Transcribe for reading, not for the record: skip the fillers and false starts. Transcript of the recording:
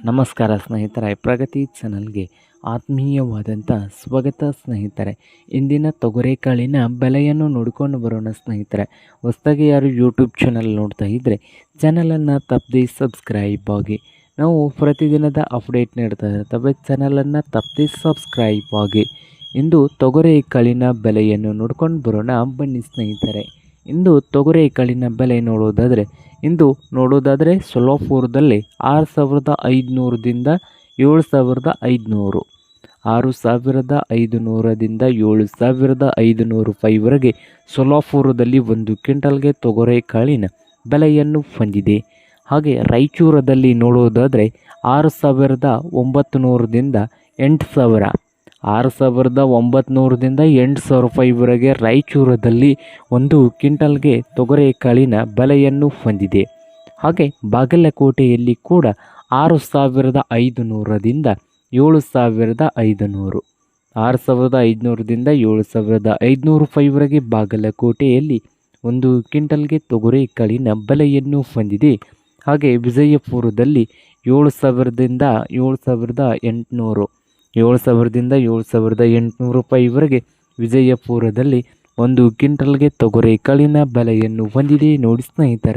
ನಮಸ್ಕಾರ ಸ್ನೇಹಿತರೆ, ಪ್ರಗತಿ ಚಾನಲ್ಗೆ ಆತ್ಮೀಯವಾದಂಥ ಸ್ವಾಗತ ಸ್ನೇಹಿತರೆ. ಇಂದಿನ ತೊಗರೆಕಾಳಿನ ಬೆಲೆಯನ್ನು ನೋಡಿಕೊಂಡು ಬರೋಣ ಸ್ನೇಹಿತರೆ. ಹೊಸದಾಗಿ ಯಾರು ಯೂಟ್ಯೂಬ್ ಚಾನಲ್ ನೋಡ್ತಾ ಇದ್ದರೆ ಚಾನಲನ್ನು ತಪ್ಪದೆ ಸಬ್ಸ್ಕ್ರೈಬ್ ಆಗಿ. ನಾವು ಪ್ರತಿದಿನದ ಅಪ್ಡೇಟ್ ನೀಡ್ತಾ ಇರ್ತವೆ, ಚಾನಲನ್ನು ತಪ್ಪದೆ ಸಬ್ಸ್ಕ್ರೈಬ್ ಆಗಿ. ಇಂದು ತೊಗರೆಕಾಳಿನ ಬೆಲೆಯನ್ನು ನೋಡ್ಕೊಂಡು ಬರೋಣ ಬನ್ನಿ ಸ್ನೇಹಿತರೆ. ಇಂದು ತೊಗರೆಕಾಳಿನ ಬೆಲೆ ನೋಡೋದಾದರೆ ಸೊಲ್ಲಾಪುರದಲ್ಲಿ 6,500ದಿಂದ 7,500, 6,500ದಿಂದ 7,500 ರೂಪಾಯಿವರೆಗೆ ಸೊಲ್ಲಾಪುರದಲ್ಲಿ ಒಂದು ಕ್ವಿಂಟಲ್ಗೆ ತೊಗರೆಕಾಳಿನ ಬೆಲೆಯನ್ನು ಹೊಂದಿದೆ. ಹಾಗೆ ರಾಯಚೂರದಲ್ಲಿ ನೋಡೋದಾದರೆ 6,900ದಿಂದ 8,000, 6,900ದಿಂದ 8,000 ರೂಪಾಯಿವರೆಗೆ ರಾಯಚೂರದಲ್ಲಿ ಒಂದು ಕ್ವಿಂಟಲ್ಗೆ ತೊಗರೆಕಾಳಿನ ಬೆಲೆಯನ್ನು ಹೊಂದಿದೆ. ಹಾಗೆ ಬಾಗಲಕೋಟೆಯಲ್ಲಿ ಕೂಡ 6,500ದಿಂದ 7,500, 6,500ದಿಂದ 7,500 ರೂಪಾಯಿವರೆಗೆ ಬಾಗಲಕೋಟೆಯಲ್ಲಿ ಒಂದು ಕ್ವಿಂಟಲ್ಗೆ ತೊಗರೆಕಾಳಿನ ಬೆಲೆಯನ್ನು ಹೊಂದಿದೆ. ಹಾಗೆ ವಿಜಯಪುರದಲ್ಲಿ 7,000ದಿಂದ 7,800, 7,000ದಿಂದ 7,800 ರೂಪಾಯಿವರೆಗೆ ವಿಜಯಪುರದಲ್ಲಿ ಒಂದು ಕ್ವಿಂಟಲ್ಗೆ ತೊಗರೆಕಾಳಿನ ಬೆಲೆಯನ್ನು ಹೊಂದಿದೆ ನೋಡಿ ಸ್ನೇಹಿತರೆ.